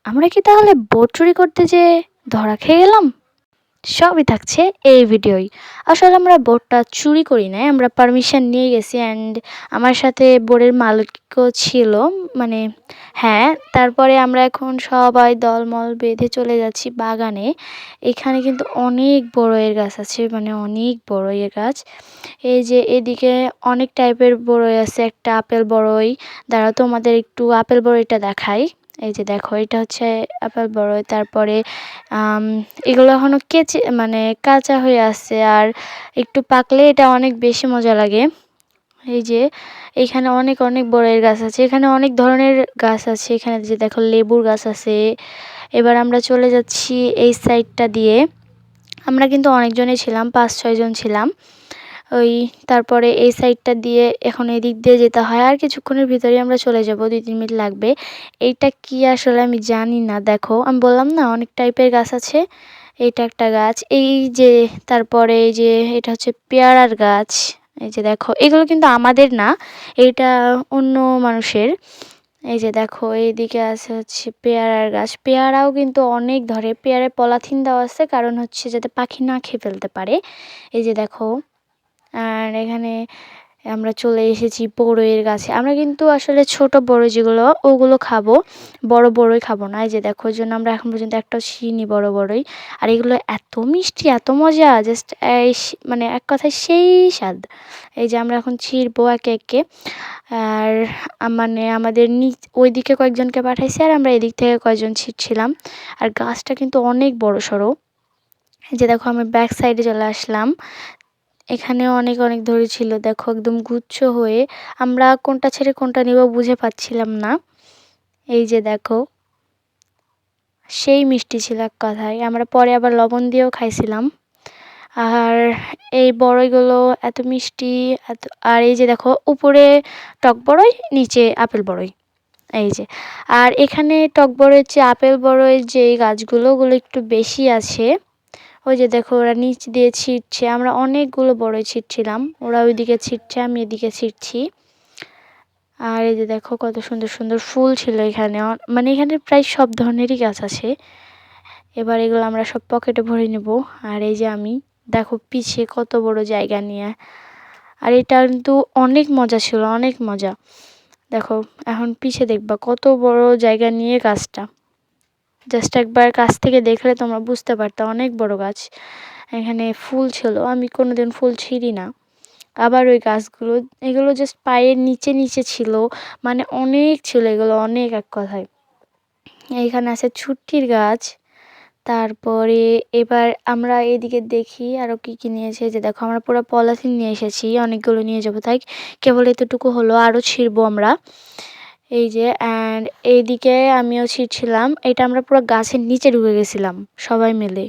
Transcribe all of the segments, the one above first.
আমরা কি তাহলে বোট চুরি করতে যেয়ে ধরা খেয়ে গেলাম? সবই থাকছে এই ভিডিওই। আসলে আমরা বোটটা চুরি করি নাই, আমরা পারমিশন নিয়ে গেছি অ্যান্ড আমার সাথে বোটের মালিকও ছিল। মানে হ্যাঁ, তারপরে আমরা এখন সবাই দলমল বেঁধে চলে যাচ্ছি বাগানে। এখানে কিন্তু অনেক বড়ইয়ের গাছ আছে, মানে অনেক বড়ইয়ের গাছ। এই যে এদিকে অনেক টাইপের বড়ই আছে, একটা আপেল বড়ই। দাঁড়াও তোমাদের একটু আপেল বড়ইটা দেখাই। এই যে দেখো, এটা হচ্ছে আপেল বড়ই। তারপরে এগুলো এখনো মানে কাঁচা হয়ে আছে, আর একটু পাকলে এটা অনেক বেশি মজা লাগে। এই যে এখানে অনেক অনেক বড়ইয়ের গাছ আছে, এখানে অনেক ধরনের গাছ আছে। এখানে যে দেখো লেবুর গাছ আছে। এবার আমরা চলে যাচ্ছি এই সাইডটা দিয়ে। আমরা কিন্তু অনেকজনই ছিলাম, 5-6 জন ছিলাম। ওই তারপরে এই সাইডটা দিয়ে এখন এদিক দিয়ে যেতে হয়, আর কিছুক্ষণের ভিতরেই আমরা চলে যাব, 2-3 মিনিট লাগবে। এইটা কি আসলে আমি জানি না। দেখো আমি বললাম না অনেক টাইপের গাছ আছে, এইটা একটা গাছ। এই যে তারপরে এই যে এটা হচ্ছে পেয়ারার গাছ। এই যে দেখো, এগুলো কিন্তু আমাদের না, এটা অন্য মানুষের। এই যে দেখো এইদিকে আছে হচ্ছে পেয়ারার গাছ, পেয়ারাও কিন্তু অনেক ধরে। পেয়ারায় পলিথিন দেওয়া আছে, কারণ হচ্ছে যাতে পাখি না খেয়ে ফেলতে পারে। এই যে দেখো, আর এখানে আমরা চলে এসেছি বড়ইয়ের গাছে। আমরা কিন্তু আসলে ছোট বড়ই যেগুলো ওগুলো খাবো, বড় বড়ই খাবো না। এই যে দেখো, ওই জন্য আমরা এখন পর্যন্ত একটাও ছিঁড়িনি বড় বড়ই। আর এগুলো এত মিষ্টি, এত মজা, জাস্ট মানে এক কথায় সেই স্বাদ। এই যে আমরা এখন ছিঁড়বো একে একে। আর মানে আমাদের ওইদিকে কয়েকজনকে পাঠাইছে, আর আমরা এদিক থেকে কয়েকজন ছিঁড়ছিলাম। আর গাছটা কিন্তু অনেক বড় সড়ো। এই যে দেখো, আমি ব্যাক সাইডে চলে আসলাম। এখানেও অনেক অনেক ধরেছিল, দেখো একদম গুচ্ছ হয়ে। আমরা কোনটা ছেড়ে কোনটা নিব বুঝে পাচ্ছিলাম না। এই যে দেখো, সেই মিষ্টি ছিল এক কথায়। আমরা পরে আবার লবণ দিয়েও খাইছিলাম। আর এই বড়ইগুলো এত মিষ্টি, এত। আর এই যে দেখো, উপরে টক বড়ই, নিচে আপেল বড়ই। এই যে, আর এখানে টক বড়ইয়ের চেয়ে আপেল বড়ইয়ের যে গাছগুলো, ওগুলো একটু বেশি আছে। ওই যে দেখো, ওরা নিচ দিয়ে ছিটছে। আমরা অনেকগুলো বড়ই ছিটছিলাম, ওরা ওইদিকে ছিটছে, আমি এদিকে ছিটছি। আর এই যে দেখো, কত সুন্দর সুন্দর ফুল ছিল এখানে। মানে এখানে প্রায় সব ধরনেরই গাছ আছে। এবার এগুলো আমরা সব পকেটে ভরে নেব। আর এই যে আমি, দেখো পিছে কত বড় জায়গা নিয়ে। আর এটা কিন্তু অনেক মজা ছিল, অনেক মজা। দেখো এখন পিছে দেখবা কত বড় জায়গা নিয়ে গাছটা। জাস্ট একবার কাছ থেকে দেখলে তোমরা বুঝতে পারতো, অনেক বড় গাছ। এখানে ফুল ছিল, আমি কোনোদিন ফুল ছিঁড়ি না। আবার ওই গাছগুলো, এগুলো জাস্ট পায়ের নিচে নিচে ছিল, মানে অনেক ছিল এগুলো, অনেক এক কথায়। এইখানে আছে ছুটকির গাছ। তারপরে এবার আমরা এদিকে দেখি আরও কী কী নিয়েছে। যে দেখো, আমরা পুরো পলিথিন নিয়ে এসেছি, অনেকগুলো নিয়ে যাবো, তাই কেবল এতটুকু হলো, আরও ছিঁড়বো আমরা। এই যে অ্যান্ড এইদিকে আমিও ছিঁড়ছিলাম। এটা আমরা পুরো গাছের নিচে ঢুকে গেছিলাম সবাই মিলে।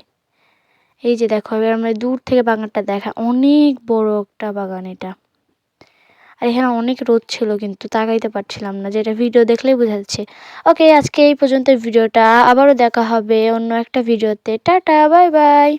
এই যে দেখো, এবার আমরা দূর থেকে বাগানটা দেখা, অনেক বড় একটা বাগান এটা। আর এখানে অনেক রোদ ছিল, কিন্তু তাকাইতে পারছিলাম না, যেটা ভিডিও দেখলেই বোঝা যাচ্ছে। ওকে, আজকে এই পর্যন্ত ভিডিওটা, আবারও দেখা হবে অন্য একটা ভিডিওতে। Tata, bye bye.